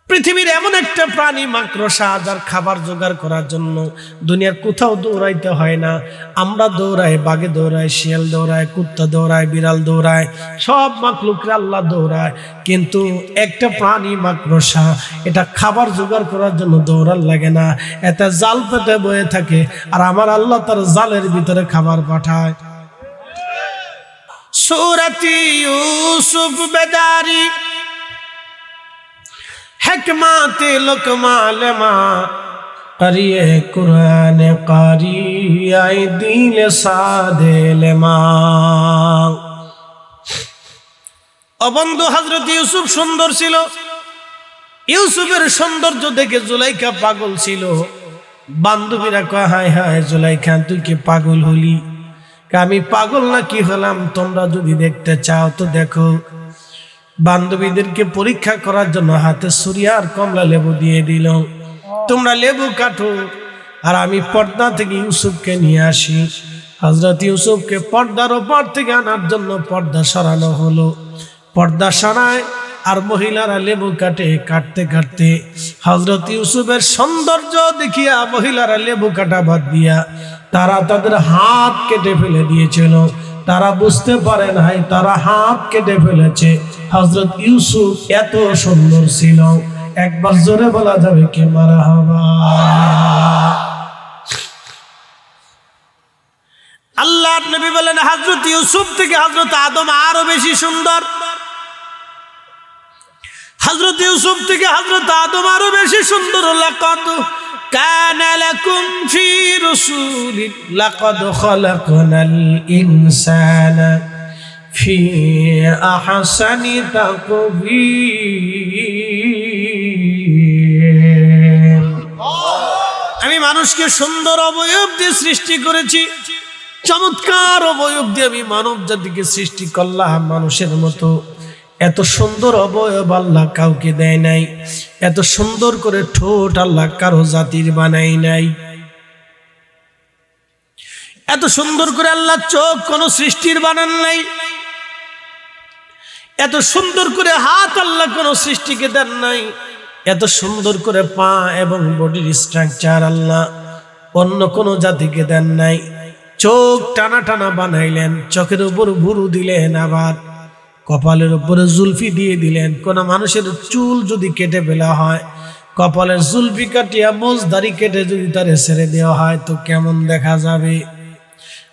পৃথিবীর এমন একটা প্রাণী মাকড়সা যার খাবার জোগাড় করার জন্য দুনিয়ার কোথাও দৌড়াইতে হয় না। আমরা দৌড়াই, বাঘে দৌড়ায়, শিয়াল দৌড়ায়, কুত্তা দৌড়ায়, বিড়াল দৌড়ায়, সব মাখলুকরা আল্লাহ দৌড়ায়, কিন্তু একটা প্রাণী মাকড়সা এটা খাবার জোগাড় করার জন্য দৌড়ার লাগে না, এতে জাল পেতে বয়ে থাকে, আর আমার আল্লাহ তার জালের ভিতরে খাবার পাঠায়। সূরাতি ইউসুফ বেদারি হিকমতে লুকমা লেমা করিয়ে কুরআন কারি আই দিল সাদে লেমা। ও বন্ধু, হযরত ইউসুফ সুন্দর ছিল। ইউসুফের সৌন্দর্য দেখে জুলাইখা পাগল ছিল। বান্ধবীরা কয়, হায় হায় জুলাইখা, তুই কি পাগল হলি? আমি পাগল না কি হলাম, তোমরা যদি দেখতে চাও তো দেখো। বান্ধবীদেরকে পরীক্ষা করার জন্য হাতে ছুরি আর কমলা লেবু দিয়ে দিল, তোমরা লেবু কাটো আর আমি পর্দা থেকে ইউসুফকে নিয়ে আসি। হযরত ইউসুফকে পর্দার ওপর থেকে আনার জন্য পর্দা সরানো হলো। পর্দা সরায় আর মহিলারা লেবু কাটে। কাটতে কাটতে হযরত ইউসুফের সৌন্দর্য দেখিয়া মহিলারা লেবু কাটা বাদ দিয়া তারা তাদের হাত কেটে ফেলে দিয়েছিল। তারা বুঝতে পারে নাই তারা হাত কেটে ফেলেছে। হযরত ইউসুফ এত সুন্দর ছিল, একবার জোরে বলা যাবে কি মারহাবা। আল্লাহর নবী বলেন, হযরত ইউসুফ থেকে হযরত আদম আরো বেশি সুন্দর। হযরত ইউসুফ থেকে হযরত আদম আরো বেশি সুন্দর। লাকাদ কানা লাকুম ফি রাসূলিন লাকাদ খালাকনাল ইনসানা ফি আহসানি তাকবীর। আমি মানুষকে সুন্দর অবয়ব দিয়ে সৃষ্টি করেছি, চমৎকার অবয়ব দিয়ে আমি মানব জাতিকে সৃষ্টি করলাম। মানুষের মতো এত সুন্দর অবয়ব আল্লাহ কাউকে দেয় নাই, এত সুন্দর করে ঠোঁট আল্লাহ কারো জাতির বানাই নাই, এত সুন্দর করে আল্লাহ চোখ কোন সৃষ্টির বানান নাই, এত সুন্দর করে হাত আল্লাহ কোন সৃষ্টিকে দেন নাই, এত সুন্দর করে পা এবং বডির স্ট্রাকচার আল্লাহ অন্য কোন জাতিকে দেন নাই। চোখ টানা টানা বানাইলেন, চোখের উপর ভুরু দিলেন, আবার কপালের উপরে জুলফি দিয়ে দিলেন। কোন মানুষের চুল যদি কেটে ফেলা হয়, কপালের জুলফি কাটিয়া মোজদারি কেটে যদি তারে ছেড়ে দেওয়া হয় তো কেমন দেখা যাবে?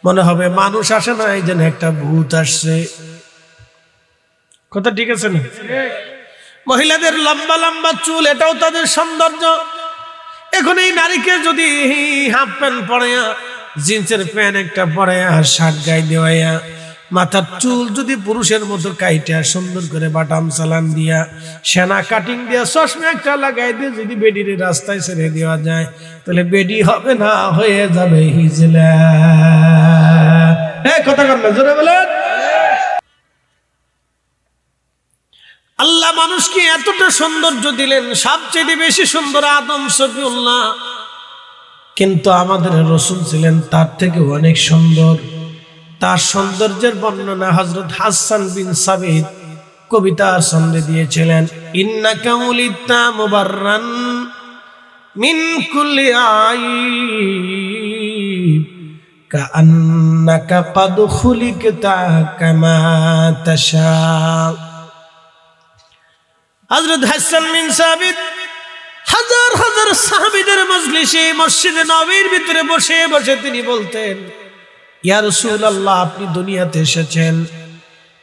মনে হবে মানুষ আসে না, এই যেন একটা ভূত আসছে। কথা ঠিক আছে না? মহিলাদের লম্বা লম্বা চুল, এটাও তাদের সৌন্দর্য। এখন এই নারীকে যদি হাফ প্যান্ট পরাইয়া, জিন্সের প্যান্ট একটা পরাইয়া, শার্ট গায়ে দেওয়াইয়া, মাথার চুল যদি পুরুষের মতো কাইটা সুন্দর করে বাটাম চালান দিয়া, সেনা কাটিং দিয়া, চশমা একটা লাগাই দিয়ে যদি বেডির রাস্তায় ছেড়ে দেওয়া যায়, তাহলে বেডি হবে না, হয়ে যাবে হিজলা। কথা বলবেন জোরে বলেন। আল্লাহ মানুষকে এতটা সৌন্দর্য দিলেন, সবচেয়ে বেশি সুন্দর আদম সফিউল্লাহ, কিন্তু আমাদের রাসূল ছিলেন তার থেকে অনেক সুন্দর। তার সৌন্দর্যের বর্ণনা হযরত হাসান বিন সাবিত কবিতার ছন্দে দিয়েছিলেন। ইন্নাকা উলিতা মুবাররান মিন কুল্লি আইব কাআন্নাকা ক্বাদ খুলিকতা কামা তাশা। হযরত হাসান বিন সাবিত হাজার হাজার সাহাবীদের মজলিসে মসজিদে নববীর ভিতরে বসে বসে তিনি বলতেন, ইয়া রাসূলুল্লাহ, আপনি দুনিয়াতে এসেছেন,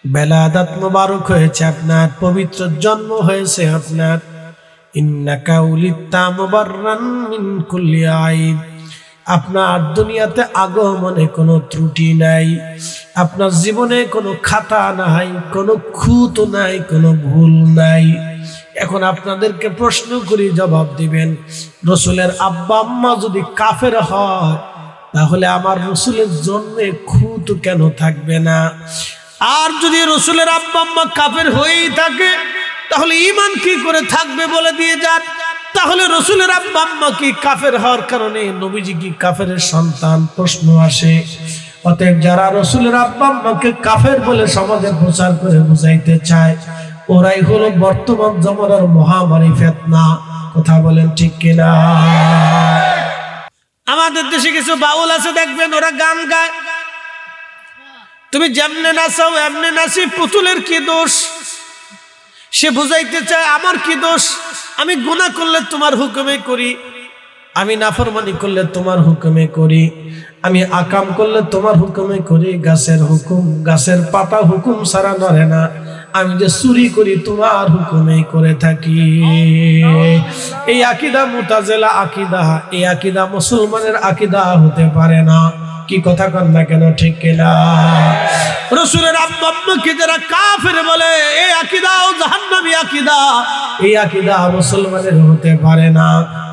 বেলাদাত মুবারক হয়েছে আপনার, পবিত্র জন্ম হয়েছে আপনার। ইন্নাকা উলিতা মুবাররান মিন কুল্লি আইব, আপনার দুনিয়াতে আগমনে কোনো ত্রুটি নাই, আপনার জীবনে কোনো খাতা নাই, কোনো খুঁত নাই, কোনো ভুল নাই। এখন আপনাদেরকে প্রশ্ন করি, জবাব দিবেন। রাসূলের আব্বা আম্মা যদি কাফের হয়, তাহলে আমার রাসূলের জন্মে খুঁত কেন থাকবে না? আর যদি রাসূলের আব্বা আম্মা কাফের হয়েই থাকে, তাহলে ঈমান কি করে থাকবে বলে দিয়ে যান। তাহলে রাসূলের আব্বা আম্মা কি কাফের হওয়ার কারণে নবীজি কি কাফেরের সন্তান? প্রশ্ন আসে। অতএব যারা রাসূলের আব্বা আম্মাকে কাফের বলে সমাজে প্রচার করে বুঝাইতে চায়, ওরাই হলো বর্তমান জামানার মহামারী ফিতনা। কথা বলেন ঠিক কিনা? আমাদের দেশে কিছু বাউল আছে দেখবেন, ওরা গান গায়, তুমি যেমনে নাচাও এমনে নাচি, পুতুলের কি দোষ? সে বুঝাইতে চায় আমার কি দোষ, আমি গুনাহ করলে তোমার হুকুমে করি, আমি নাফরমানি করলে তোমার হুকুমে করি, আমি আকাম করলে তোমার হুকুমে করি, গাছের হুকুম, গাছের পাতা হুকুম ছাড়া নড়ে না, আমি যে চুরি করি তোমার হুকুমে করে থাকি। এই আকীদা মুতাজিলা আকীদা, এই আকীদা মুসলমানের আকীদা হতে পারে না। কি কথা কন না কেন, ঠিক কিনা? রাসূলের আব্বা আম্মাকে যারা কাফের বলে, এই আকীদা ও জাহান্নামী আকীদা, এই আকীদা মুসলমানের হতে পারে না।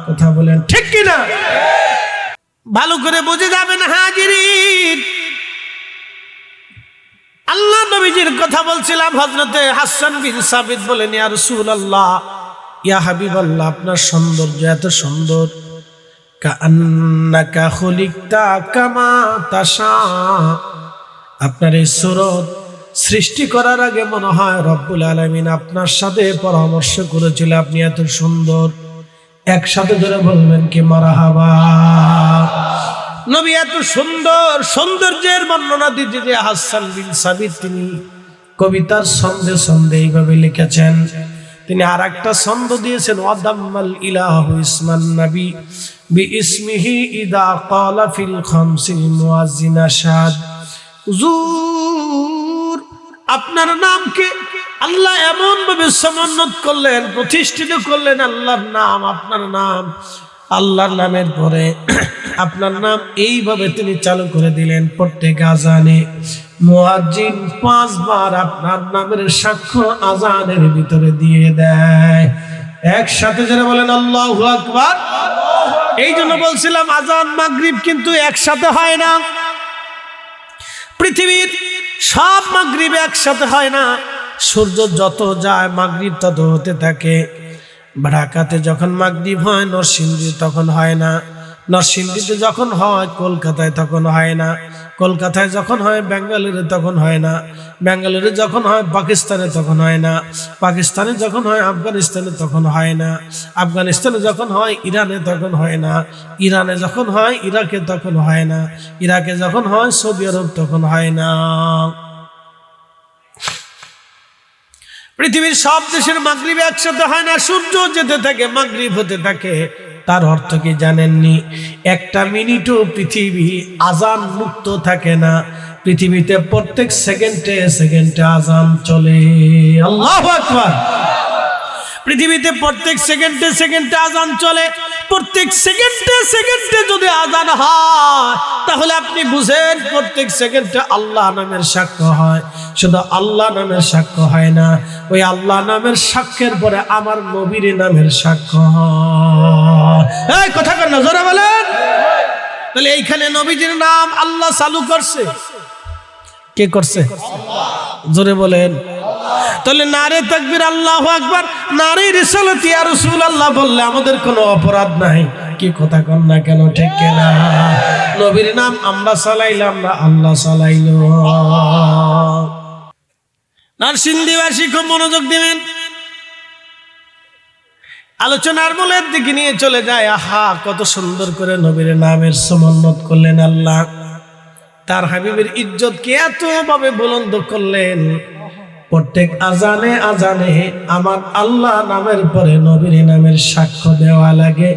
কথা বলেন ঠিক কিনা? ভালো করে বুঝে যাবেন হাজিরিন। আল্লাহ নবীজির কথা বলছিলাম, হযরতে হাসান বিন সাবিত বলেন, ইয়া রাসূলুল্লাহ, ইয়া হাবিবাল্লাহ, আপনার সৌন্দর্য এত সুন্দর, কাআন্নাকা খুলিকতা কামা তাশা, আপনার এই সুরত সৃষ্টি করার আগে মনে হয় রব্বুল আলামিন আপনার সাথে পরামর্শ করেছিল, আপনি এত সুন্দর। একসাথে ধরে বলবেন কি মারহাবা। নবী এত সুন্দর, সৌন্দর্যের বর্ণনা দিতে যে হাসান বিন সাবিত তিনি কবিতার ছন্দে ছন্দে এইভাবে লিখেছেন। তিনি আর একটা ছন্দ দিয়েছেন, ওয়াদাম্মাল ইলাহু ইসমান নবী বিইসমিহি ইদা ক্বালা ফিল খামসিল মুয়াজ্জিন আশহাদ। হুজুর, আপনার নামকে আল্লাহ এমন ভাবে সমুন্নত করলেন, প্রতিষ্ঠিত করলেন, আল্লাহর নাম, আপনার নাম, আল্লাহর নামের পরে আপনার নাম এইভাবে তিনি চালু করে দিলেন। প্রত্যেক আজানে মুয়াজ্জিন 5 বার আপনার নামের সাক্ষ্য আজানের ভিতরে দিয়ে দেয়। একসাথে যারা বলেন আল্লাহু আকবার। এই জন্য বলছিলাম আজান মাগরিব কিন্তু একসাথে হয় না, পৃথিবীর সব মাগরিব একসাথে হয় না। সূর্য যত যায় মাগরিব তত হতে থাকে। ঢাকাতে যখন মাগরিব হয় নরসিংদী তখন হয় না, নরসিংদীতে যখন হয় কলকাতায় তখন হয় না, কলকাতায় যখন হয় বেঙ্গালুরু তখন হয় না, বেঙ্গালুরু যখন হয় পাকিস্তানে তখন হয় না, পাকিস্তানে যখন হয় আফগানিস্তানে তখন হয় না, আফগানিস্তানে যখন হয় ইরানে তখন হয় না, ইরানে যখন হয় ইরাকে তখন হয় না, ইরাকে যখন হয় সৌদি আরব তখন হয় না। পৃথিবীর সব দেশের মাগরিব একসাথে হয় না, সূর্য যেতে থাকে মাগরিব হতে থাকে। তার অর্থ কি জানেননি? একটা মিনিটও পৃথিবী আজান মুক্ত থাকে না। পৃথিবীতে প্রত্যেক সেকেন্ডে সেকেন্ডে আজান চলে। আল্লাহু আকবার। পৃথিবীতে প্রত্যেক সেকেন্ডে সেকেন্ডে আজান চলে। প্রত্যেক সেকেন্ডে সেকেন্ডে যদি আজান হয় তাহলে আপনি বুঝেন প্রত্যেক সেকেন্ডে আল্লাহ নামের সাক্ষ্য হয়। শুধু আল্লাহ নামের সাক্ষ্য হয় না, ওই আল্লাহ নামের সাক্ষ্যের পরে আমার নবীর নামের সাক্ষ্য হয়। এই কথা কেন না, জোরে বলেন। তাহলে এইখানে নবীজির নাম আল্লাহ চালু করছে। কে করছে? জোরে বলেন। তাহলে নারে তাকবীর আল্লাহু আকবার, নারে রিসালাত ইয়া রাসূলুল্লাহ বললে আমাদের কোনো অপরাধ নাই। কি কথা কন না কেন, ঠিক কিনা? নবীর নাম আমরা চালাইলাম না, আল্লাহ চালাইলো। নরসিংদীবাসী খুব মনোযোগ দিবেন, আলোচনার মূলের দিকে নিয়ে চলে যায়। আহা, কত সুন্দর করে নবীর নামের সমুন্নত করলেন আল্লাহ। তার হাবিবের ইজ্জতকে এত ভাবে বুলন্দ করলেন। প্রত্যেক আজানে আজানে আমার আল্লাহ নামের পরে নবীর নামের সাক্ষ্য দেওয়া লাগে।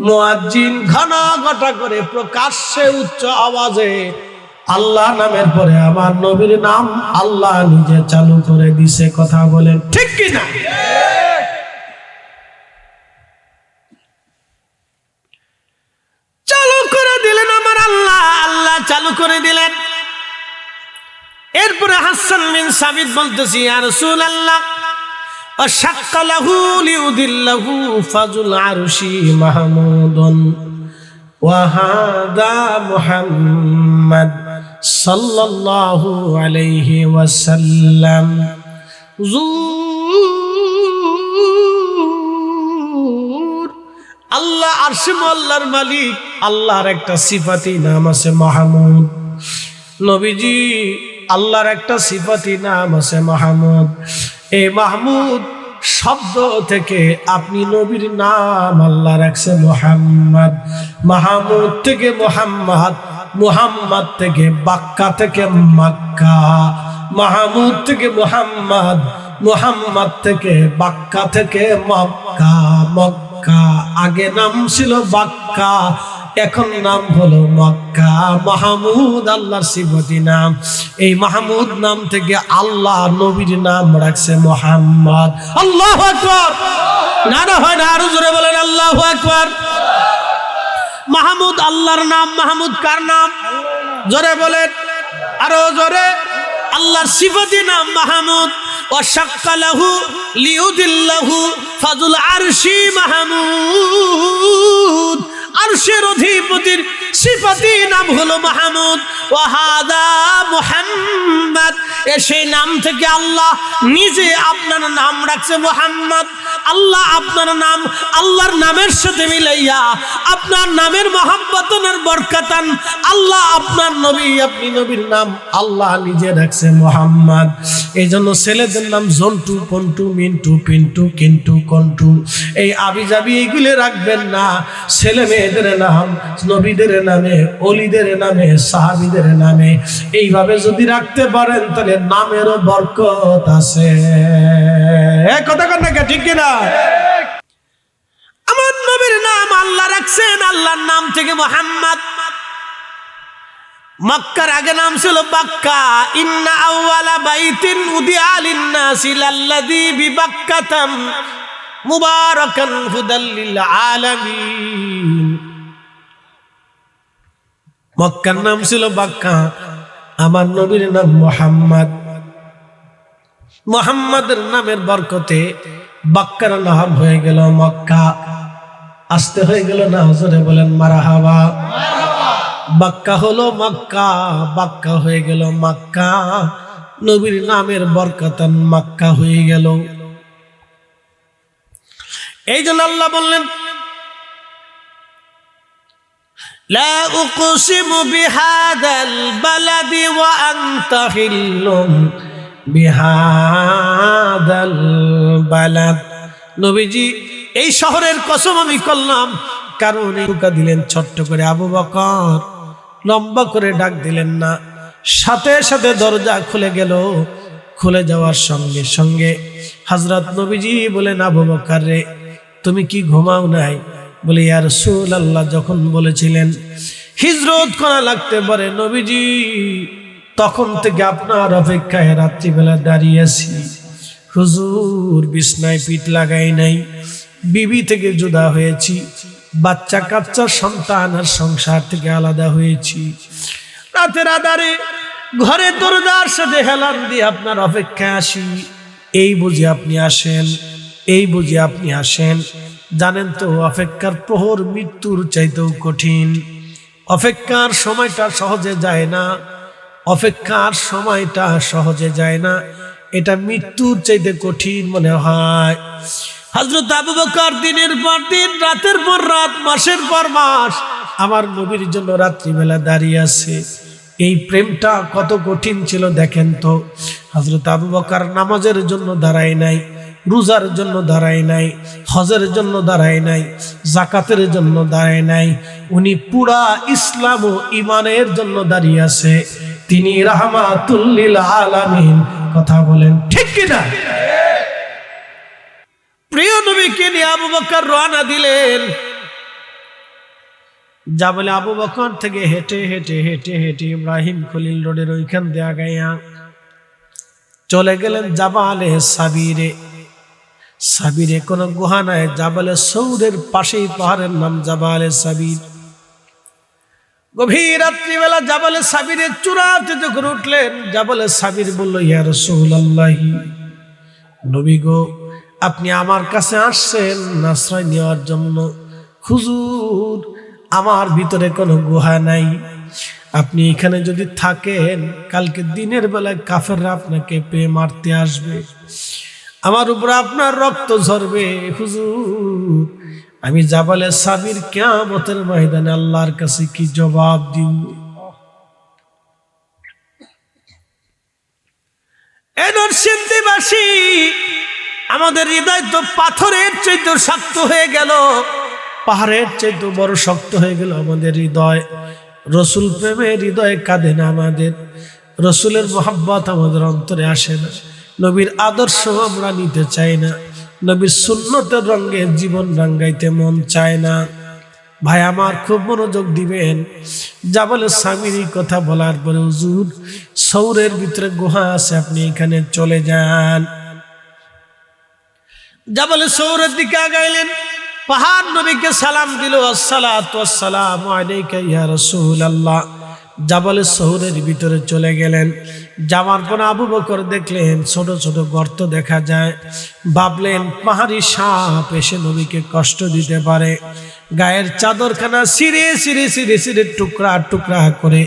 মুয়াজ্জিন ঘনা ঘটা করে প্রকাশ্যে উচ্চ আওয়াজে আল্লাহ নামের পরে আমার নবীর নাম আল্লাহ নিজে চালু করে দিছে। কথা বলেন ঠিক কিনা? চালু করে দিলেন আমার আল্লাহ, আল্লাহ চালু করে দিলেন। এরপরে হাসান বিন সাবিত বলতেছি, ইয়া রাসূলুল্লাহ, আশাক্কা লাহু লিউদিল্লাহু ফাজুল আরশি মাহমুদুন ওয়া হাদা মুহাম্মদ সাল্লাল্লাহু আলাইহি ওয়াসাল্লাম। হুজুর, আল্লাহ আরশে আল্লাহর মালিক, আল্লাহর একটা সিফাতি নাম আছে মাহমুদ। নবীজি, আল্লাহর একটা সিফাতি নাম আছে মাহমুদ। এই মাহমুদ শব্দ থেকে আপনি নবীর নাম আল্লাহ রাখছে মুহাম্মদ। মাহমুদ থেকে মুহাম্মদ, মুহাম্মদ থেকে বাক্কা থেকে মক্কা, মাহমুদ থেকে মুহাম্মদ, মুহাম্মদ থেকে বাক্কা থেকে মক্কা, মক্কা আগে নাম ছিল বাক্কা, এখন নাম হলো মক্কা। মাহমুদ আল্লাহর সিফতি নাম। এই মাহমুদ নাম থেকে আল্লাহ নবীর নাম রাখছে মুহাম্মদ। আল্লাহু আকবার। নারা হয় না, আরো জোরে বলেন আল্লাহু আকবার। মাহমুদ আল্লাহর নাম। মাহমুদ কার নাম? জোরে বলেন, আরো জোরে। আল্লাহর সিফতি নাম মাহমুদ। ওয়াশাক্কা লাহু লিউদিল্লাহু ফাযুল আরশি মাহমুদ। আরশের অধিপতির সিফাতি নাম হলো মাহমুদ। ওয়াহাদা মুহাম্মদ, সেই নাম থেকে আল্লাহ নিজে আপনার নাম রাখছে মুহাম্মদ। আল্লাহ আপনার নাম আল্লাহর নামের সাথে মিলাইয়া আপনার নামের মহব্বতনের বরকতান আল্লাহ আপনার নবী, আপনি নবীর নাম আল্লাহ নিজে রাখছে মুহাম্মদ। এই জন্য ছেলেদের নাম জন্টু, পন্টু, মিন্টু, পিন্টু, কিন্টু, কন্টু, এই আবি যাবি এইগুলো রাখবেন না। ছেলে মেয়েদের নাম নবীদের নামে, অলিদের নামে, সাহাবীদের নামে এইভাবে যদি রাখতে পারেন তাহলে নামেরও বরকত আছে। কথা কথা ঠিক কিনা? আমার নবীর নাম আল্লাহ রাখছেন, আল্লাহর নাম থেকে মুহাম্মদ। মক্কার আগে নাম ছিল বাক্কা। ইন্না আউওয়ালা বাইতিন উদিআ লিন-নাসি লাল্লাযী বিবাক্কাতাম মুবারাকান হুদাল লিল আলামিন। মক্কার নাম ছিল বাক্কা, আমার নবীর নাম মুহাম্মদ। মুহাম্মাদের নামের বরকতে বাক্কার নাম হয়ে গেল মক্কা। আসতে হয়ে গেল না, হুজুরে বলেন মারহাবা। বাক্কা হলো মক্কা, বাক্কা হয়ে গেল মক্কা। নবীর নামের বরকতান মক্কা হয়ে গেল। এই জন্য আল্লাহ বললেন লা উকসিমু বিহাদাল বালাদি ওয়া আনতা হিল্লুম বিহাদাল বালাদ। নবীজি এই শহরের কসম আমি করলাম। কারণ হুকা দিলেন ছোট্ট করে, আবু বকর লম্বা করে ডাক দিলেন না, সাথে সাথে দরজা খুলে গেল। খুলে যাওয়ার সঙ্গে সঙ্গে হযরত নবীজি বলেন, আবু বকর রে তুমি কি ঘুমাও নাই? বলে ইয়া রাসূলুল্লাহ যখন বলেছিলেন হিজরত করা লাগতে পারে নবীজি, তখন থেকে আপনার অপেক্ষায় রাত্রিবেলা দাঁড়িয়ে আছি। হুজুর বিছনায় পিঠ লাগাই নাই, বিবি থেকে জুদা হয়েছি, বাচ্চা কাচ্চা সন্তান আর সংসার থেকে আলাদা হয়েছি। রাতের আধারে ঘরে দরজার সাথে হেলান দিয়ে আপনার অপেক্ষায় আসি। এই বুঝি আপনি আসেন, এই বুঝি আপনি আসেন। জানেন তো অপেক্ষার প্রহর মৃত্যুর চাইতেও কঠিন। অপেক্ষার সময়টা সহজে যায় না, অপেক্ষার সময়টা সহজে যায় না, এটা মৃত্যুর চাইতে কঠিন মনে হয়। হযরত আবু বকর দিনের পর দিন, রাতের পর রাত, মাসের পর মাস আমার নবীর জন্য রাত্রিবেলা দাঁড়িয়ে আছে। এই প্রেমটা কত কঠিন ছিল দেখেন তো। হযরত আবু বকর নামাজের জন্য দাঁড়ায় নাই, রোজার জন্য দাঁড়ায় নাই, হজের জন্য দাঁড়ায় নাই, যাকাতের জন্য দাঁড়ায় নাই। উনি পুরা ইসলাম ও ইমানের জন্য দাঁড়িয়ে আছে। তিনি রাহমাতুল লিল আলামিন। কথা বলেন ঠিক কিনা? প্রিয় নবীকে নিয়ে আবু বকর রওনা দিলেন। জাবলে আবু বকর থেকে হেঁটে হেঁটে হেঁটে হেঁটে ইব্রাহিম খলিল রোডের ওইখান দিয়ে আগাইয়া চলে গেলেন জাবালে সাবিরে। সাবিরে কোনো গুহা নাই, জাবালে সৌরের পাশেই পাহাড়ের নাম জাবালে সাবির। গভীর রাত্রিবেলা জাবালে সাবিরের চূড়াতে যখন উঠলেন, জাবালে সাবির বলল, ইয়া রাসূলুল্লাহ, নবী গো আপনি আমার কাছে আসছেন আশ্রয় নেওয়ার জন্য। হুজুর আমার ভিতরে কোনো গুহা নাই, আপনি এখানে যদি থাকেন কালকে দিনের বেলায় কাফেররা আপনাকে পেয়ে মারতে আসবে, আমার উপরে আপনার রক্ত ঝরবে। হুজুর আমি জাবালে সাবির কিয়ামতের ময়দানে আল্লাহর কাছে কি জবাব দিব? এ নরসিংদীবাসী, আমাদের হৃদয় তো পাথরের চাইতে শক্ত হয়ে গেল, পাহাড়ের চাইতে বড় শক্ত হয়ে গেল আমাদের হৃদয়। রসুল প্রেমের হৃদয়ে কাঁদে না আমাদের, রসুলের মোহাব্বত আমাদের অন্তরে আসে না, নবীর আদর্শ আমরা নিতে চাই না, নবীর সুন্নতের রঙে জীবন রাঙ্গাইতে মন চায় না। ভাই আমার খুব মনোযোগ দিবেন। জাবালে সামিরি কথা বলার পরে হুজুর সৌরের ভিতরে গুহা আছে, আপনি এখানে চলে যান। জাবালে সৌরের দিকে আগাইলেন, পাহাড় নবীকে সালাম দিল, আসসালাতু ওয়াসসালামু আলাইকা ইয়া রাসূলুল্লাহ। জাবালে সৌরের ভিতরে চলে গেলেন। যাওয়ার পর আবু বকর দেখলেন ছোট ছোট গর্ত দেখা যায়। ভাবলেন পাহাড়ি সাপ এসে নবীকে কষ্ট দিতে পারে। গায়ের চাদরখানা ছিঁড়ে ছিঁড়ে ছিঁড়ে ছিঁড়ে টুকরা টুকরা করে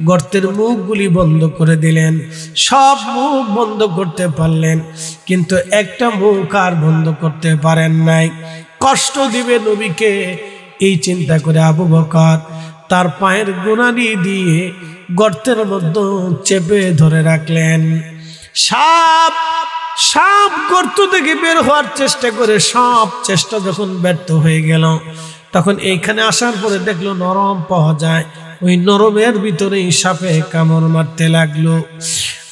গর্তের মুখগুলি বন্ধ করে দিলেন। সব মুখ বন্ধ করতে পারলেন, কিন্তু একটা মুখ আর বন্ধ করতে পারেন নাই। কষ্ট দিবে নবীকে এই চিন্তা করে আবু বকর তার পায়ের গোড়ালি দিয়ে গর্তের মধ্যে চেপে ধরে রাখলেন। সাপ সাপ গর্ত থেকে বের হওয়ার চেষ্টা করে সব চেষ্টা যখন ব্যর্থ হয়ে গেল, তখন এইখানে আসার পরে দেখলো নরম পাওয়া যায়। ওই নরমের ভিতরেই সাপে কামড় মারতে লাগলো।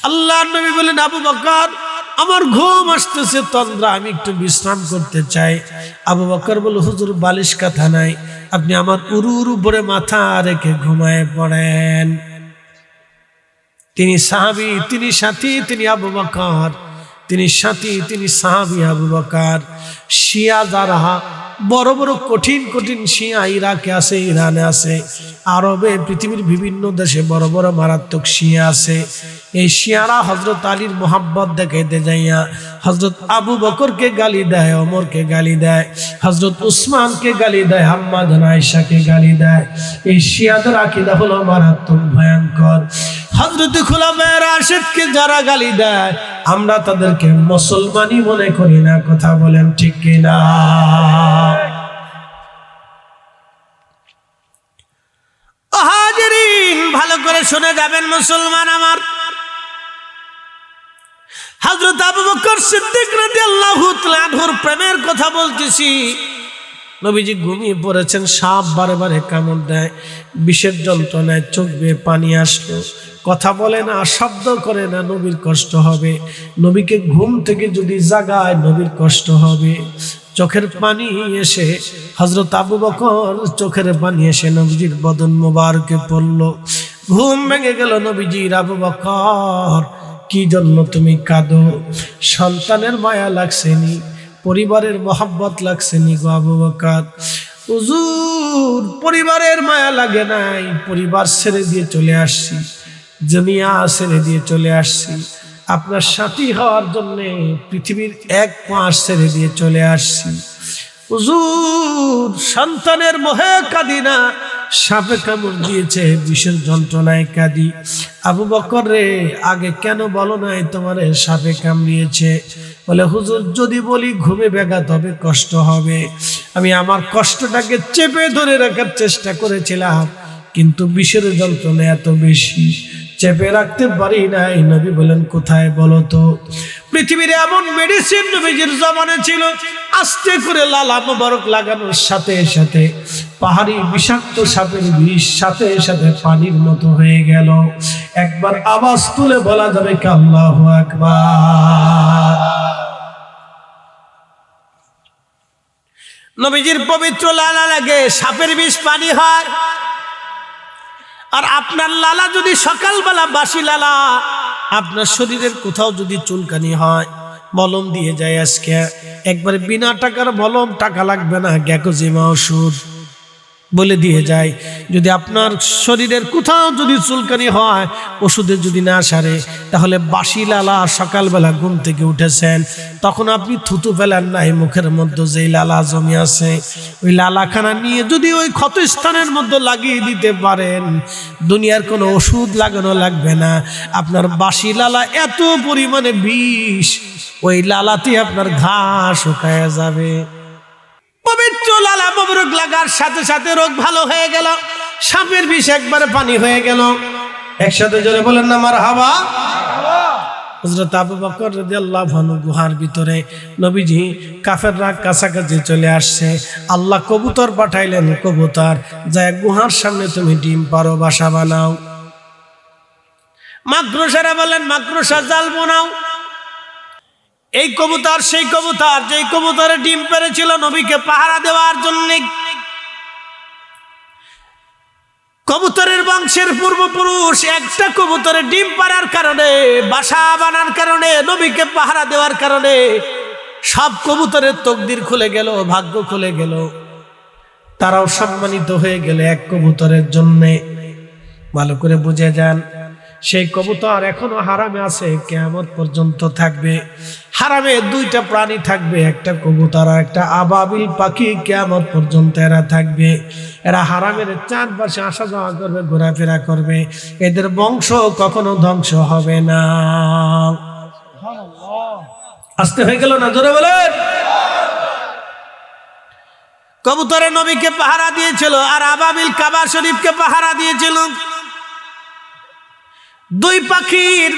আল্লাহর নবী বলেন, আবু বকর আমার ঘুম আসতেছে তন্দ্রা, আমি একটু বিশ্রাম করতে চাই। আবু বকর বলল, হুজুর বালিশ কাঁথা নাই, আপনি আমার উরুর উপরে মাথা রেখে ঘুমায় পড়েন। তিনি সাহাবী, তিনি সাথী, তিনি আবু বকর, তিনি সাথী, তিনি সাহাবী আবু বকর। শিয়া যারা বড় বড় কঠিন কঠিন শিয়া ইরাকে আছে, ইরানে আছে, আরবে পৃথিবীর বিভিন্ন দেশে বড় বড় মারাত্মক শিয়া আছে। এই শিয়ারা হযরত আলীর মোহাব্বত দেখাইতে যাইয়া হযরত আবু বকরকে গালি দেয়, ওমরকে গালি দেয়, হযরত উসমানকে গালি দেয়, আম্মা জান আয়েশাকে গালি দেয়। এই শিয়াদের আকীদা হলো মারাত্মক ভয়ঙ্কর। হযরত খুলাফায়ে রাশিদকে যারা গালি দেয়, আমরা তাদেরকে মুসলমানই মনে করি না। কথা বলেন ঠিক কিনা? হাজিরিন, ভালো করে শুনে যাবেন মুসলমান আমার। হযরত আবু বকর সিদ্দিক রাদিয়াল্লাহু তাআলা আনহুর প্রেমের কথা বলতেছি। নবীজি ঘুমিয়ে পড়েছেন, সাপ বারে বারে কামড় দেয়, বিষের যন্ত্রণায় চোখ বেয়ে পানি আসলো, কথা বলে না, শব্দ করে না, নবীর কষ্ট হবে। নবীকে ঘুম থেকে যদি জাগায় নবীর কষ্ট হবে। চোখের পানি এসে হযরত আবু বকর চোখের পানি এসে নবীজির বদন মোবারকে পড়ল। ঘুম ভেঙে গেল নবীজির। আবু বকর কি জন্য তুমি কাঁদো? সন্তানের মায়া লাগছেনি, পরিবারের মহব্বত লাগছেনি গো আবু বকর? হুজুর পরিবারের মায়া লাগে নাই, পরিবার ছেড়ে দিয়ে চলে আসছি, দুনিয়া ছেড়ে দিয়ে চলে আসছি, আপনার সাথী হওয়ার জন্য পৃথিবীর এক মাস ছেড়ে দিয়ে চলে আসছি। হুজুর সন্তানের মোহে কাঁদি না, সাপে কামড় দিয়েছে, বিষের যন্ত্রণায় কাঁদি। আবু বকর রে, আগে কেন বলো নাই তোমারে সাপে কামড়িয়েছে? বলে, হুজুর যদি বলি ঘুমে ব্যাঘাত হবে, কষ্ট হবে। আমি আমার কষ্টটাকে চেপে ধরে রাখার চেষ্টা করেছিলাম, কিন্তু বিষের যন্ত্রণা এত বেশি, চেপে রাখতে পারি নাই। নবী বলেন, কোথায় বলো তো? পৃথিবীর এমন মেডিসিন নবীজির জমানে ছিল, আস্তে করে লালা মোবারক লাগানোর সাথে সাথে পাহাড়ি বিষাক্ত সাপের বিষ সাথে সাথে পানির মতো হয়ে গেল। একবার আওয়াজ তুলে বলা যাবে কি আল্লাহু আকবার? নবীজির পবিত্র লালা লাগে, সাপের বিষ পানি হয়। আর আপনার লালা যদি সকালবেলা বাসি লালা, আপনার শরীরের কোথাও যদি চুলকানি হয়, মলম দিয়ে যায় আজকে, একবারে বিনা টাকার মলম, টাকা লাগবে না, গ্যাকোজিমা ওষুধ বলে দিয়ে যায়। যদি আপনার শরীরের কোথাও যদি চুলকানি হয়, ওষুধে যদি না সারে, তাহলে বাসি লালা সকালবেলা ঘুম থেকে উঠেছেন, তখন আপনি থুতু ফেলেন নাই, মুখের মধ্যে যেই লালা জমি আছে, ওই লালাখানা নিয়ে যদি ওই ক্ষত স্থানের মধ্যে লাগিয়ে দিতে পারেন, দুনিয়ার কোনো ওষুধ লাগানো লাগবে না। আপনার বাসি লালা এত পরিমাণে বিষ, ওই লালাতে আপনার ঘাস শুকায় যাবে। পবিত্র লালা মোবারক লাগার সাথে সাথে রোগ ভালো হয়ে গেল, সাপের বিষ একবারে পানি হয়ে গেল। একসাথে জোরে বলেন না মারহাবা। হযরত আবু বকর রাদিয়াল্লাহু আনহু গুহার ভিতরে, নবীজি কাফেররা কাছাকাছি চলে আসছে। আল্লাহ কবুতর পাঠাইলেন, কবুতর যায় গুহার সামনে তুমি ডিম পারো, বাসা বানাও। মাকড়সারা বলেন মাকড়সা জাল বানাও। এই কবুতর সেই কবুতর যেই কবুতরে ডিম পেড়েছিল নবীকে পাহারা দেওয়ার জন্য। কবুতরের বংশের পূর্বপুরুষ একটা কবুতরে ডিম পাড়ার কারণে, বাসা বানার কারণে, নবীকে পাহারা দেওয়ার কারণে সব কবুতরের তকদির খুলে গেল, ভাগ্য খুলে গেল। তারাও সম্মানিত হয়ে গেল এক কবুতরের জন্য। ভালো করে বুঝে যান, সেই কবুতর এখনো হারামে আছে, কিয়ামত পর্যন্ত থাকবে। হারামে দুইটা প্রাণী থাকবে, একটা কবুতর আর একটা আবাবিল পাখি। কিয়ামত পর্যন্ত এরা থাকবে। এরা হারামের চারপাশে আসা যাওয়া করবে, ঘোরাফেরা করবে। এদের বংশ কখনো ধ্বংস হবে না। আসতে হয়ে গেল না? জোরে বলেন। কবুতরের নবীকে পাহারা দিয়েছিল আর আবাবিল কাবা শরীফকে পাহারা দিয়েছিল। দুই পাখির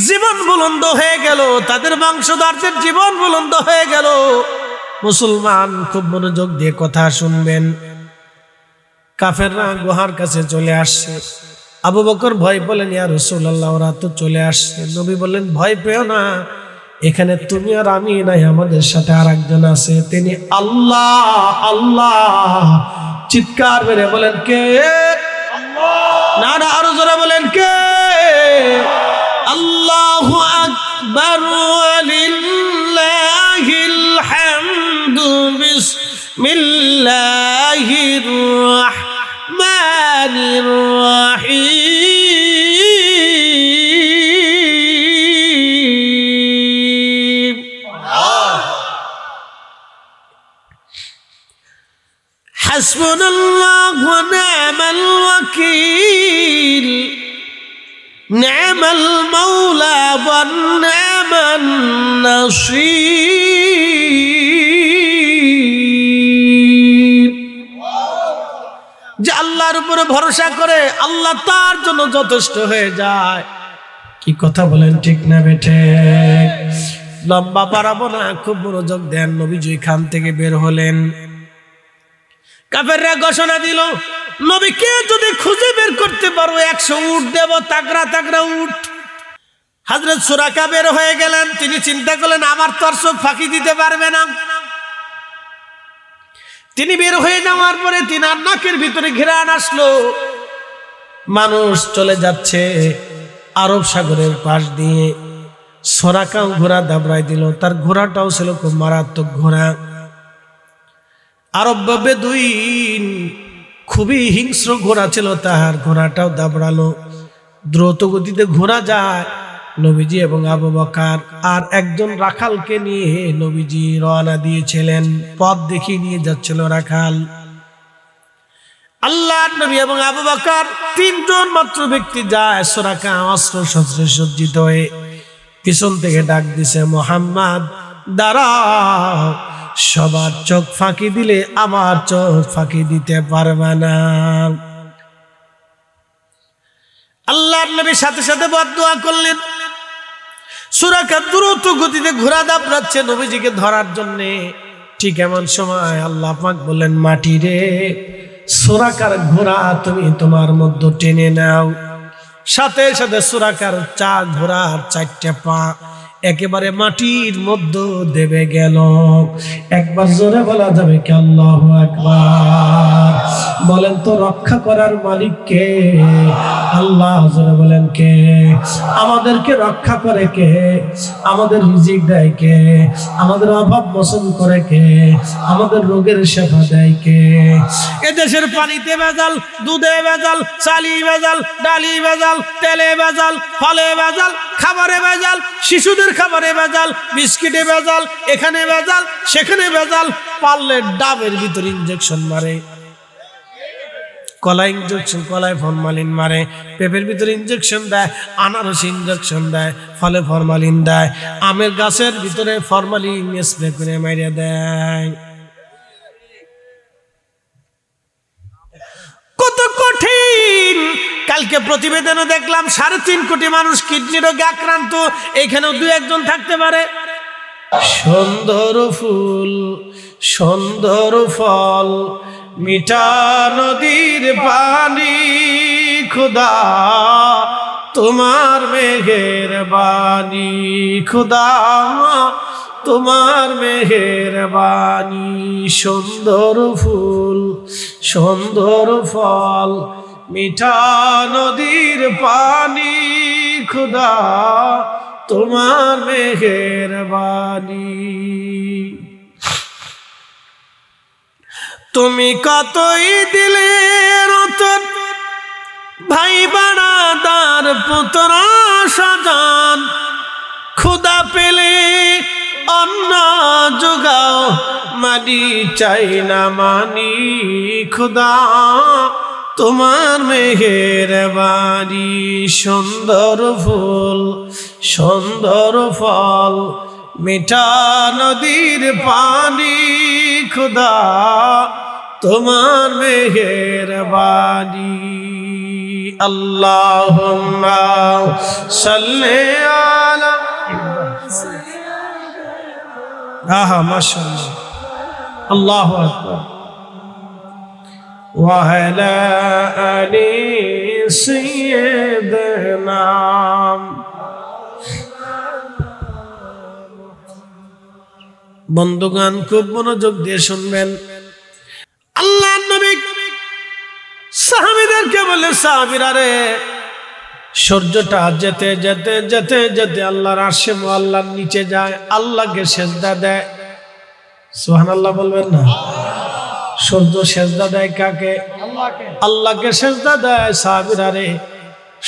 জীবন বুলন্দ হয়ে গেল, তাদের বংশধরদের জীবন বুলন্দ হয়ে গেল। মুসলমান খুব মনোযোগ দিয়ে কথা শুনবেন। কাফেররা গুহার কাছে চলে আসছে। আবু বকর ভয় পেলেন, ইয়া রাসূলুল্লাহ ওরা তো চলে আসছে। নবী বললেন ভয় পেও না, এখানে তুমি আর আমি নাই, আমাদের সাথে আর একজন আছে, তিনি আল্লাহ। আল্লাহ চিৎকার মেরে বলেন কে? না না, আরো জোরে বলেন কে? আল্লাহু আকবার ওয়ালিল্লাহিল হামদু। বিসমিল্লাহির রাহমানির রাহিম। হাসবুনাল্লাহু ওয়া নি'মাল ওয়াকিল। নি'মাল মাওলা ওয়া নি'মান নাসীর। যে আল্লাহর উপরে ভরসা করে আল্লাহ তার জন্য যথেষ্ট হয়ে যায়। কি কথা বলেন, ঠিক না বেঠে? লম্বা বাড়াবো না, খুব মনোযোগ দেন। নবীজি খান থেকে বের হলেন। কাফেররা ঘোষণা দিল, নবীকে যদি খুঁজে বের করতে পারো 100 উট দেব, তাগড়া তাগড়া উট। হযরত সুরাকা বের হয়ে গেলেন। তিনি চিন্তা করলেন আমার তো আর চোখ ফাঁকি দিতে পারবে না। তিনি বের হয়ে যাওয়ার পরে তিনার নাকের ভিতরে ঘিরান আসলো। মানুষ চলে যাচ্ছে আরব সাগরের পাশ দিয়ে। সুরাকাও ঘোড়া দাবড়াই দিল। তার ঘোড়াটাও ছিল খুব মারাত্মক ঘোড়া। আরব বেদুইন খুবই হিংস্র ঘোড়া ছিল, তাহার ঘোড়াটাও দাবড়ালো। দ্রুত গতিতে ঘোড়া যায়। নবীজি এবং আবু বকর আর একজন রাখালকে নিয়ে নবীজি রওনা দিয়েছিলেন। পথ দেখিয়ে নিয়ে যাচ্ছিল রাখাল। আল্লাহর নবী এবং আবু বকর তিনজন মাত্র ব্যক্তি যায়। সুরাকা অস্ত্র শস্ত্রে সজ্জিত হয়ে পিছন থেকে ডাক দিছে, মুহাম্মদ দাঁড়াও, সবার চোখ ফাঁকি দিলে আমার চোখ ফাঁকি দিতে পারবে না। আল্লাহর নবী সাথে সাথে বদদুয়া করলেন। সুরাকা দ্রুত গতিতে ঘোড়া দাপড়াচ্ছে নবীজিকে ধরার জন্য। ঠিক এমন সময় আল্লাহ পাক বললেন, মাটি রে, সুরাকার ঘোড়া তুমি তোমার মধ্যে টেনে নাও। সাথে সাথে সুরাকার ঘোড়ার 4টা পা একেবারে মাটির মধ্যে দেবে গেল। একবার জোরে বলা যাবে কি আল্লাহু আকবার? বলেন তো রক্ষা করার মালিক কে? আল্লাহ। জোরে বলেন কে? আমাদেরকে রক্ষা করে কে? আমাদের রিজিক দেয় কে? আমাদের অভাব মোচন করে কে? আমাদের রোগের সেবা দেয় কে? এদেশের পানিতে ভেজাল, দুধে ভেজাল, চালি ভেজাল, ডালি ভেজাল, তেলে ভেজাল, ফলে ভেজাল, খাবারে ভেজাল, শিশুদের খাবারে ভেজাল, বিস্কিটে ভেজাল, এখানে ভেজাল, সেখানে ভেজাল। পারলে ডাবের ভিতরে ইনজেকশন মারে, কলাই ইনজেকশন, কলাই ফরমালিন মারে, পেঁপের ভিতরে ইনজেকশন দেয়, আনারসে ইনজেকশন দেয়, ফলে ফরমালিন দেয়, আমের গাছের ভিতরে ফরমালিন স্প্রে করে মাইরে দেয়। কত কঠিন! কাল কালকে প্রতিবেদনে দেখলাম 3.5 কোটি মানুষ কিডনি রোগে আক্রান্ত, এখানেও 2-1 থাকতে পারে। সুন্দর ফুল সুন্দর ফল মিঠা নদীর পানি, খোদা তোমার মেহেরবানি, খোদা তোমার মেহেরবানি। সুন্দর ফুল সুন্দর ফল মিঠা নদীর পানি, খোদা তোমার মেহেরবানি। তুমি কতই দিলে রতন, ভাই বাড়াদার পুত্র সজন, খুদা পেলে অন্ন যোগাও, মানি চাই না মানি, খুদা তোমার মেহেরবানি। সুন্দর ফুল সুন্দর ফল মিঠা নদীর পানি, খুদা তোমার মেহেরবানি। আল্লাহুম্মা সাল্লি আলা, আহা মাশাআল্লাহ, আল্লাহু আকবার। ওয়া আলা আলি সাইয়্যিদিনা। বন্ধুগণ খুব মনোযোগ দিয়ে শুনবেন। আল্লাহর নবী সাহাবীদেরকে বলে, সাহাবীরা রে, সূর্যটা যেতে যেতে যেতে যেতে আল্লাহর আরশে মুআল্লার নিচে যায়, আল্লাহকে সেজদা দেয়। সুবহানাল্লাহ বলবেন না? সূর্য সেজদা দেয় কাকে? আল্লাহকে। আল্লাহকে সেজদা দেয়। সাহাবীরা রে,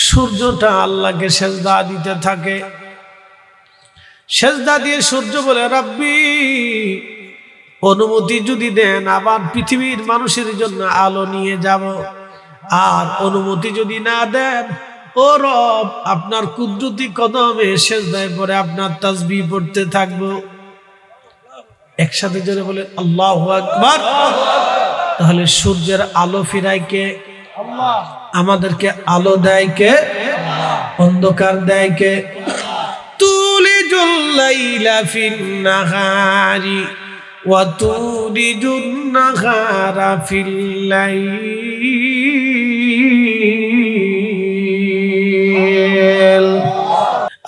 সূর্যটা আল্লাহকে সেজদা দিতে থাকে। সেজদা দিয়ে সূর্য বলে, রাব্বি অনুমতি যদি দেন আবার পৃথিবীর মানুষের জন্য আলো নিয়ে যাব, আর অনুমতি যদি না দেন, ও রব আপনার কুদরতি কদমে সেজদায় পড়ে আপনার তাসবিহ পড়তে থাকবো। একসাথে জোরে বলে আল্লাহু আকবার। তাহলে সূর্যের আলো ফিরায় কে? আল্লাহ। আমাদেরকে আলো দেয় কে? অন্ধকার দেয় কে? তুলিজুল লাইলা ফিন নাহারি ওয়া তুলিজুন নাহারা ফিল লাইল।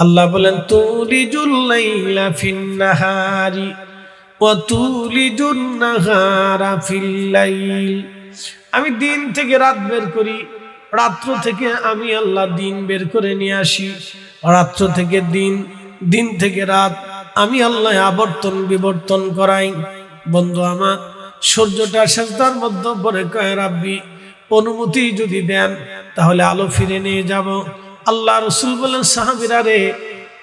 আল্লাহ বলেন, তুলিজুল লাইলা ফিন নাহারি ওয়া তুলিজুন নাহারা ফিল লাইল। আমি দিন থেকে রাত বের করি, রাত্র থেকে আমি আল্লাহ দিন বের করে নিয়ে আসি, রাত্র থেকে দিন, দিন থেকে রাত আমি আল্লাহ আবর্তন বিবর্তন করাই। বন্ধু আমার, সূর্যটা সেজদার মধ্যে পড়ে কয়, রাব্বি অনুমতি যদি দেন তাহলে আলো ফিরে নিয়ে যাব। আল্লাহ রাসূল বলেন, সাহাবীরা রে,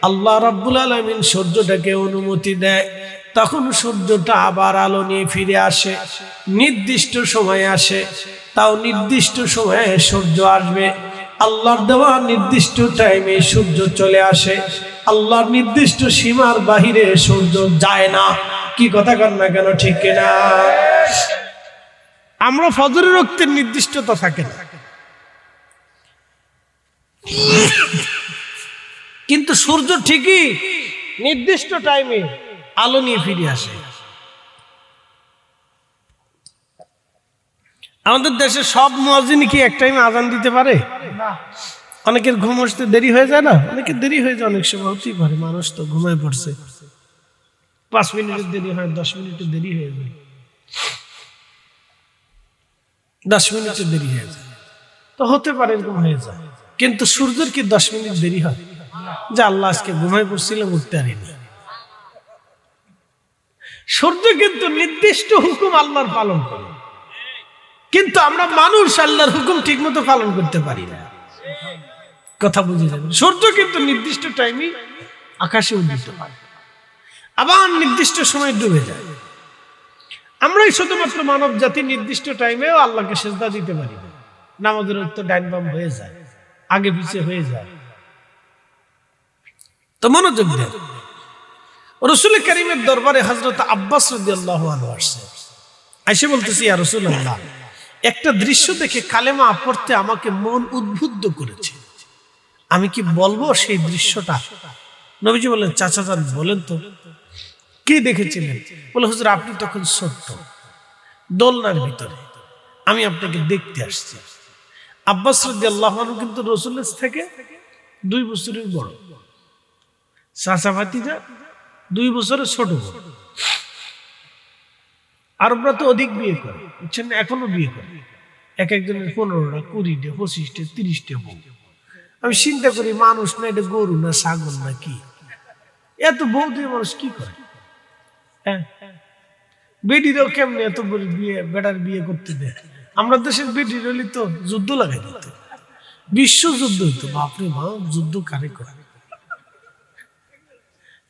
আল্লাহ রাব্বুল আলামিন সূর্যটাকে অনুমতি দেয়, তখন সূর্যটা আবার আলো নিয়ে ফিরে আসে, নির্দিষ্ট সময়ে আসে। তাও নির্দিষ্ট সময়ে সূর্য আসবে, আল্লাহর দেওয়া নির্দিষ্ট টাইমে সূর্য চলে আসে। আল্লাহর নির্দিষ্ট সীমার বাহিরে সূর্য যায় না। কি কথা কন না কেন? ঠিক কিনা? আমরা ফজরের ওয়াক্তের নির্দিষ্টতা থাকে না, কিন্তু সূর্য ঠিকই নির্দিষ্ট টাইমে আলো নিয়ে ফিরে আসে। আমাদের দেশে সব মুয়াজ্জিন কি এক টাইমে আজান দিতে পারে? না। অনেকের ঘুম আসতে দেরি হয়ে যায় না? অনেকের দেরি হয়ে যায়, অনেক সময় হতেই পারে, মানুষ তো ঘুমায় পড়ছে, 5 মিনিটের দেরি হয়, 10 মিনিটের দেরি হয়ে যায়, 10 মিনিটের দেরি হয়ে যায়, তো হতে পারে এরকম হয়ে যায়। কিন্তু সূর্যের কি 10 মিনিট দেরি হয় যে আল্লাহ আজকে ঘুমায় পড়ছিলাম উঠতে পারিনি? সূর্য কিন্তু নির্দিষ্ট হুকুম আল্লাহর পালন করে, কিন্তু আমরা মানুষ আল্লাহর হুকুম ঠিক মতো পালন করতে পারি না। কথা বুঝে যাবেন। সূর্য কিন্তু নির্দিষ্ট টাইমে আকাশে উদিত হয়, আবার নির্দিষ্ট সময় ডুবে যায়। আমরাই শুধুমাত্র মানব জাতি নির্দিষ্ট টাইমেও আল্লাহকে সেজদা দিতে পারি না। নামাজের উত্তর ডাইন বাম হয়ে যায়, আগে পিছিয়ে হয়ে যায়। তো মনোযোগ দেন। রাসূল কারীমের দরবারে হযরত আব্বাস রাদিয়াল্লাহু আনহু আসছে, আয়েশা বলতেছি, ইয়া রাসূলুল্লাহ, একটা দৃশ্য দেখে কালেমা পড়তে আমাকে মন উদ্বুদ্ধ করেছে। আমি কি বলবো সেই দৃশ্যটা? নবীজি বললেন, চাচা যান বলেন তো কি দেখেছিলেন? বলে, হুজুর আপনি তখন ছোট্ট, দোলনার ভিতরে, আমি আপনাকে দেখতে আসছি। আব্বাস রাদিয়াল্লাহু আনহু কিন্তু রাসূলের থেকে 2 বছরের বড়, চাচা ভাতিজা 2 বছরের ছোট। আরবরা তো অধিক বিয়ে করে, বুঝছেন, এখনো বিয়ে করে, এক একজনের 15টা 20টা 25টা 30টা বউ। আমি চিন্তা করি, মানুষ না এটা গরু না ছাগল না কি, এত বউ দিয়ে মানুষ কি করে? হ্যাঁ, বেডিরাও কেমনে এত বড় বিয়ে, বেটার বিয়ে করতে দেয়? আমরা দেশের বেডির হলে তো যুদ্ধ লাগাই দিত, বিশ্বযুদ্ধ হইতো। বাপরে বাপ, যুদ্ধ কারে করে?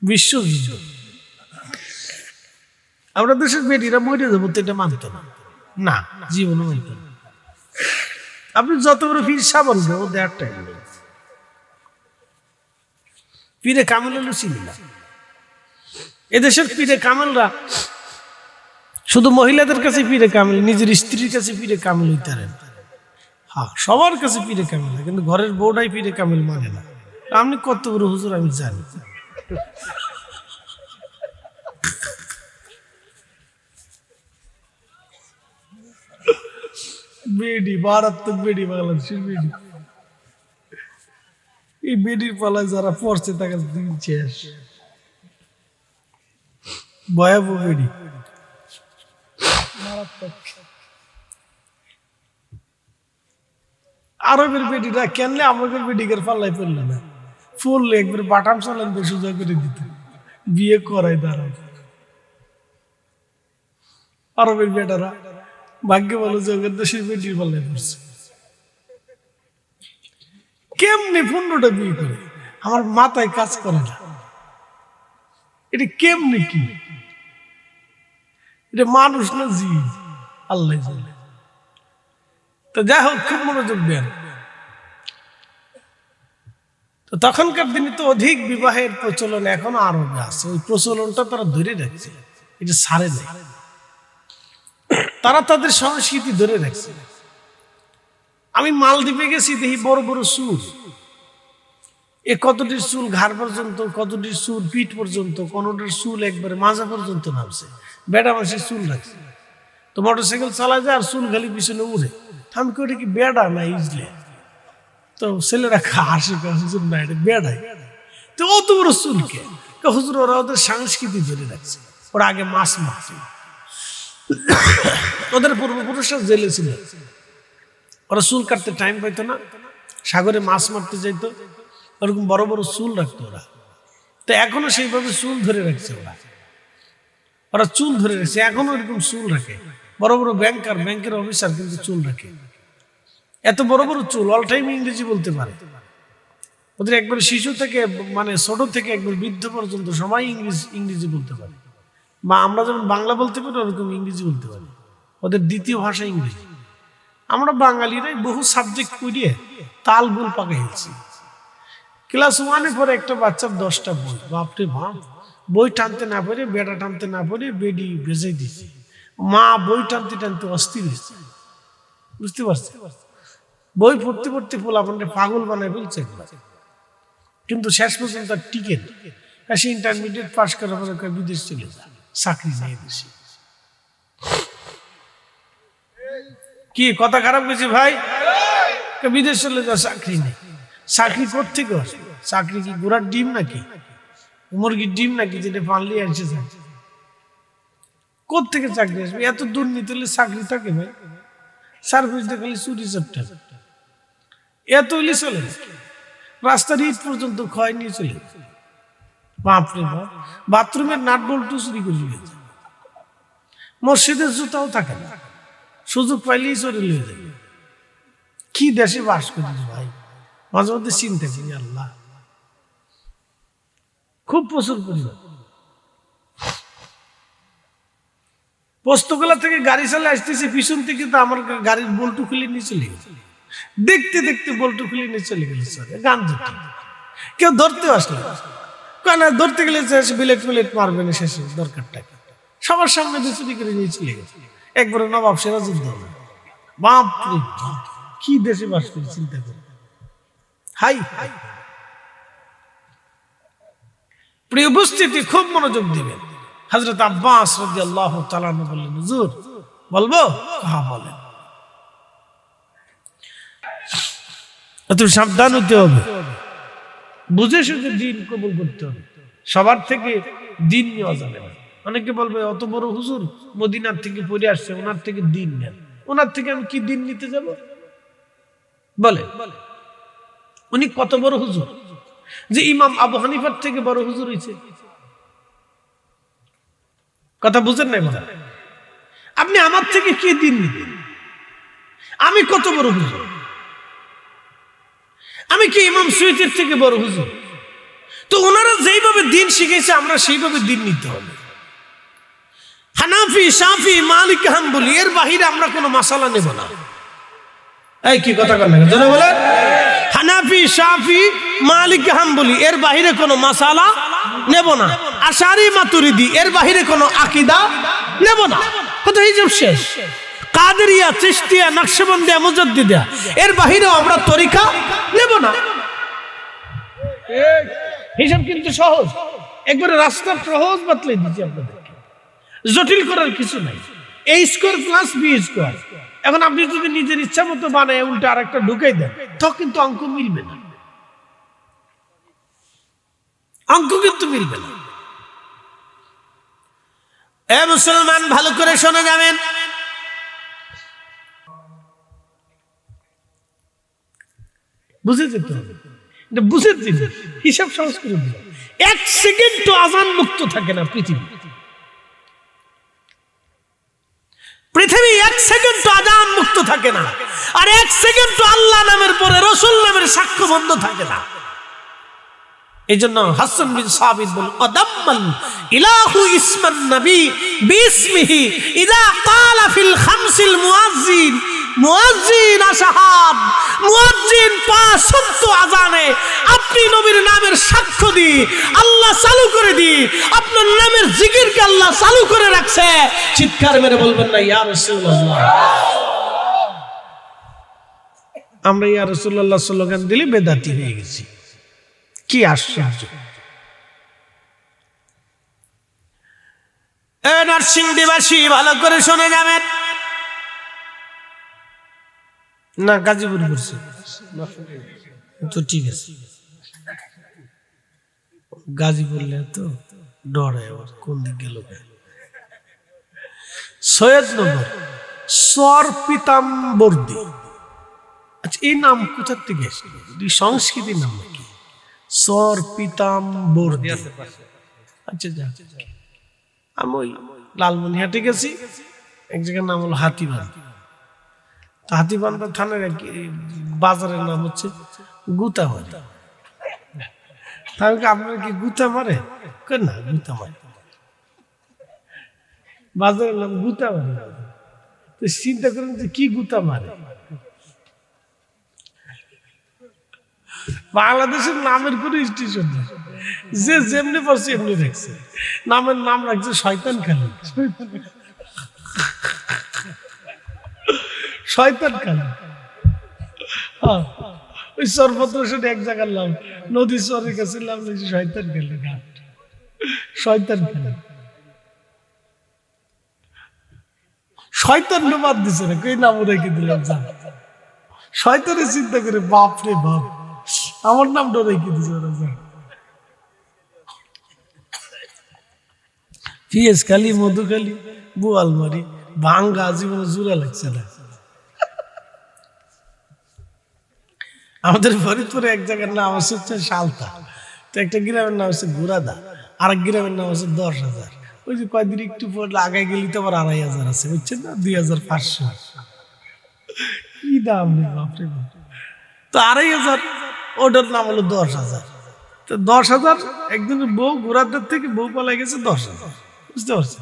বিশ্বযুদ্ধ। আমরা দেশের বেডিরা মরে যাবো তো এটা মানত না, না জীবনও মানত না। আপনি যত বড় পীর সাহ বলবে, ও দেড়টাই পীরে কামেল হলো চিনি না। এদেশের পীরে কামেলরা শুধু মহিলাদের কাছে পীরে কামেল, নিজের স্ত্রীর কাছে পীরে কামেল হইতে পারেন। হ্যাঁ, সবার কাছে পীরে কামেল, কিন্তু ঘরের বউটাই পীরে কামেল মানে না। আপনি কত বড় হুজুর আমি জানি। বেডি মারাত্মক, বেডি বাংলাদেশের বেডি। এই বেডির পালায় যারা পড়ছে তাকে দিন শেষ, ভয়াবহ বেডি, মারাত্মক। আরবের বেডিরা কেনলে আমাদের বেডিকের পাল্লায় পড়লো না, ফুললে একবার বাটাম চালান সোজা করে দিত, বিয়ে করাই দাঁড়ায়। আরবের বেটারা ভাগ্য ভালো যে ওদের দেশের বেটির পাল্লায় পড়ছে। কেমনে 15টা বিয়ে করে, আমার মাথায় কাজ করে না। এটা কেমনে কি? এটা মানুষ না জিন, আল্লাহ জানে। তো যাই হোক, খুব মনোযোগ দেন। তো তখনকার দিনে তো অধিক বিবাহের প্রচলন এখনো আরবে আছে, ওই প্রচলনটা তারা ধরে রাখছে, এটা ছাড়ে নাই। তারা তাদের সংস্কৃতি ধরে রাখছে। আমি মালদ্বীপে গেছি, দেখি বড় বড় চুল, এ কতটির চুল ঘাড় পর্যন্ত, কতটির চুল পিঠ পর্যন্ত, কোনটার চুল একবারে মাজা পর্যন্ত নামছে। বেড়া মাসে চুল রাখছে, তো মোটরসাইকেল চালায় যায় আর চুল খালি পিছনে উড়ে। আমি কই, কি বেড়া না ইজলে? তো ছেলেরা হাসে, হুজুর না এটা বেড়াই। তো অত বড় চুল কে? হুজুর ওরা ওদের সংস্কৃতি ধরে রাখছে। ওরা আগে মাছ মারছে, ওদের পূর্বপুরুষরা জেলে ছিল, ওরা চুল কাটতে টাইম পাইতো না, সাগরে মাছ মারতে যাইতো, ওরকম বড় বড় চুল রাখতো ওরা। তো এখনো সেইভাবে চুল ধরে রাখছে ওরা, ওরা চুল ধরে রাখছে, এখনো এরকম চুল রাখে। বড় বড় ব্যাংকার, ব্যাংকের অফিসার কিন্তু চুল রাখে, এত বড় বড় চুল, অল টাইম ইংরেজি বলতে পারে। ওদের একবার শিশু থেকে, মানে ছোট থেকে একবার বৃদ্ধ পর্যন্ত সবাই ইংরেজি বলতে পারে। বা আমরা যেমন বাংলা বলতে পারি, ওরকম ইংরেজি বলতে পারি, ওদের দ্বিতীয় ভাষা ইংরেজি। আমরা বাঙালিরাই বহু সাবজেক্ট করিয়ে তাল গোল পাকাইছি। ক্লাস 1-এ পরে একটা বাচ্চার 10টা বই, বাপরে বাপ, বই টানতে না পারে, বেড়া টানতে না পারে, বেডি ভেজে দিচ্ছে। মা বই টানতে টানতে অস্থির হয়েছে, বুঝতে পারছে? বই পড়তে পড়তে পোলাপানটা পাগল বানায় ফেলছে একবার, কিন্তু শেষ পর্যন্ত আর টিকে না। সে ইন্টারমিডিয়েট পাস করার পরে বিদেশ চলে যায়, চাকরি নেই দেশে। কি কথা খারাপ গেছে ভাই? বিদেশ চলে যায়, চাকরি নেই। চাকরি কোত্থেকে আসবে? চাকরি কি ঘোড়ার ডিম নাকি, মুরগির ডিম নাকি, যেটা পানলে আসে যায়? কোত্থেকে চাকরি আসবে? এত দুর্নীতি হলে চাকরি থাকে ভাই? সার্ভিস দেখালে চুরি চাপটা, এত হইলে চলে। রাস্তার ইট পর্যন্ত ক্ষয় নিয়ে চলে, বাপরে বাপ। বাথরুমের নাট বল্টু চুরি করে নিয়ে যায়, মসজিদের জুতাও থাকে না, সুযোগ পাইলেই চলে নিয়ে যাবে। কি দেশে বাস করিস ভাই? মাঝে মধ্যে চিন্তা করি, আল্লাহ, খুব প্রচুর পরিমাণ। পোস্তগোলা থেকে গাড়ি চালে আসতেছে, পিছন থেকে তো আমার গাড়ির বল্টু খুলে নিয়ে চলে গেছে। দেখতে দেখতে বল্টু খুলে নিয়ে চলে গেল, গান ধরতে। কেউ ধরতেও আসলো কেন? ধরতে গেলে বিলেট মিলেট মারবে না, শেষে দরকারটা সবার সামনে দিয়ে চুরি করে নিয়ে চলে গেছে। একবারে নবাব সিরাজউদ্দৌলা বাপ রে বাপ, কি দেশে বাস করি চিন্তা করে। হাই হাই, প্রিয় উপস্থিতি, খুব মনোযোগ দিবেন। হযরত আব্বাস রাদিয়াল্লাহু তাআলা আনহু বললেন, হুজুর বলবো? হ্যাঁ বলেন। এত সাবধান হতে হবে, বুঝে শুনে দিন কবুল করতে হবে। সবার থেকে দিন নেওয়া যাবে না। অনেকে বলবে অত বড় হুজুর মদিনার থেকে পড়ে আসছে, ওনার থেকে দিন নেন। ওনার থেকে আমি কি দিন নিতে যাব? বলে উনি কত বড় হুজুর যে ইমাম আবু হানিফার থেকে বড় হুজুর হয়েছে? কথা বুঝেন নাই মনে? আপনি আমার থেকে কি দিন নিবেন? আমি কত বড় হুজুর? আমি কি ইমাম সুয়ুতির থেকে বড় হুজুর? তো ওনারা যেইভাবে দিন শিখেছে আমরা সেইভাবে দিন নিতে হবে। হানাফি, শাফি, মালিক, হাম্বলি এর বাহিরে আমরা কোনো মাসালা নেব না। এই কি কথা বলেন না জোরে বলেন? হানাফি, শাফি, মালিক, হাম্বলি এর বাহিরে কোনো মাসালা নেব না। আশারি, মাতুরিদি এর বাহিরে কোনো আকীদা নেব না। কথা হিসাব শেষ। কাদেরিয়া, চিশতিয়া, নকশবন্দিয়া, মুজাদ্দিদিয়া এর বাহিরেও আমরা তরিকা নেব না। হিসাব কিন্তু সহজ, একবারে রাস্তা সহজ বাতলে দিচ্ছি আপনাদেরকে, জটিল করার কিছু নাই। a square plus b square, এখন আপনি যদি নিজের ইচ্ছা মতো বানায় উল্টা আরেকটা ঢুকাই দেন তো কিন্তু অঙ্ক মিলবে না, অঙ্ক কিন্তু মিলবে না। এ মুসলমান ভালো করে শুনে যাবেন, বুঝেছেন তো? বুঝেছেন? হিসাব সহজ করে দিল। এক সেকেন্ড তো আজান মুক্ত থাকে না পৃথিবী, পৃথিবী এক সেকেন্ড তো আজান মুক্ত থাকে না, আর এক সেকেন্ড তো আল্লাহ নামের পরে রাসূল নামের সাক্ষ্য বন্ধ থাকে না। এইজন্য হাসান বিন সাবিত বলেন, আদাম্মাল ইলাহু ইসমান নবী বিসমিহি ইযা ক্বালা ফিল খামসিল মুয়াজ্জিন, মুয়াজ্জিন আশহাদ, মুয়াজ্জিন পাঁচ ওয়াক্ত আযানে আপনি নবীর নামের সাক্ষ্য দি, আল্লাহ চালু করে দি, আপনার নামের জিকিরকে আল্লাহ চালু করে রাখছে। চিৎকার মেরে বলবেন না ইয়া রাসূলুল্লাহ? আমরা ইয়া রাসূলুল্লাহ স্লোগান দিলে বেদাতি হয়ে গেছি। কি আশ্চর্য! নরসিংদীবাসী ভালো করে শুনে যাবেন। না গাজীপুর করছে তো ঠিক আছে, গাজীপুর তো ডরে কোন দিক গেল। সৈয়দনগর সর পিতাম্বরদী, আচ্ছা এই নাম কোথা থেকে এসেছিল? সংস্কৃতির নাম নাকি? সর পিতাম্বরদী। আচ্ছা যা, আমি ওই লালমনিহাটে গেছি, এক জায়গার নাম হলো হাতিবান্ধা। হাতিবান্ধা থানার বাজারের নাম হচ্ছে গুতামারি। তাহলে আপনারা কি গুতা মারে? না, গুতা মারে, বাজারের নাম গুতামারি। তো চিন্তা করেন যে কি গুতা মারে। বাংলাদেশের নামের কোন স্টেশন নেই, যে যেমনি পড়ছে এমনি রাখছে। নামের নাম রাখছে শয়তান খালি, শয়তান খালি। ওই সর্বত্র শুনে এক জায়গার নাম, নদী চরের কাছে নাম লিখছে শয়তান খালি ঘাট, শয়তান খালি। শয়তান বাদ দিছে না, কই নাম রেখে দিলাম যা। শয়তানের চিন্তা করে বাপ রে বাপ, আমার নামটা রেখে দিছে ওরা যা। পিএস খালি, মধুখালি, বুয়ালমারি, ভাঙ্গা, জীবনে জোড়া লাগছে না। আমাদের ফরিদপুরে এক জায়গার নাম হচ্ছে সালতা, তো একটা গ্রামের নাম হচ্ছে গুরাদা, আর এক গ্রামের নাম হচ্ছে 10,000। ওই যে কয়েকদিন একটু পরে আগায় গেলি তো আবার 2,500 আছে, বুঝছেন না? 2,500 কি দাম নেই বাপরে বাপ। তো 2,500, ওটার নাম হলো 10,000। তো 10,000 একদিনের বউ গুরাদার থেকে বউ পালাই গেছে 10,000, বুঝতে পারছি।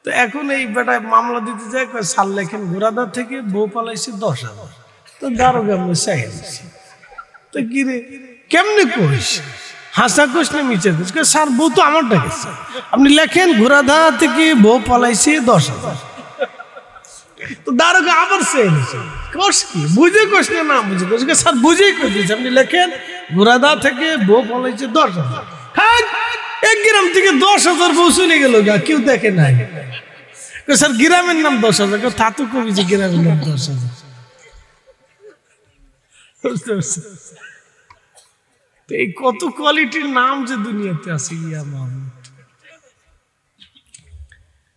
তো এখন এই বেটায় মামলা দিতে যায়, সাল লেখেন গুরাদার থেকে বউ পালাইছে 10,000। তো দারোগা আমি চাই দিচ্ছি, তো কিরে কেমনে কইস? হাসা কোষ না মিচে কোষ? স্যার বউ তো আমার ডাকেছে, আপনি লেখেন ঘোরাধা থেকে বউ পালাইছে 10,000। তো দারোগা আবার চেয়ে নিছে, কষ কি বুঝে কষ না বুঝে কষ, স্যার বুঝেই কষ দিয়েছে, আপনি লেখেন ঘোড়াদা থেকে বউ পলাইছে 10,000। হ্যাঁ, 1 গ্রাম থেকে 10,000 বউ চলে গেল গা, কেউ দেখে নাই। স্যার গ্রামের নাম 10,000, তা তো কবি যে গ্রামের নাম 10,000। বুঝতে পারছেন? এই কত কোয়ালিটির নাম যে দুনিয়াতে আছে, ইয়া মাহমুদ।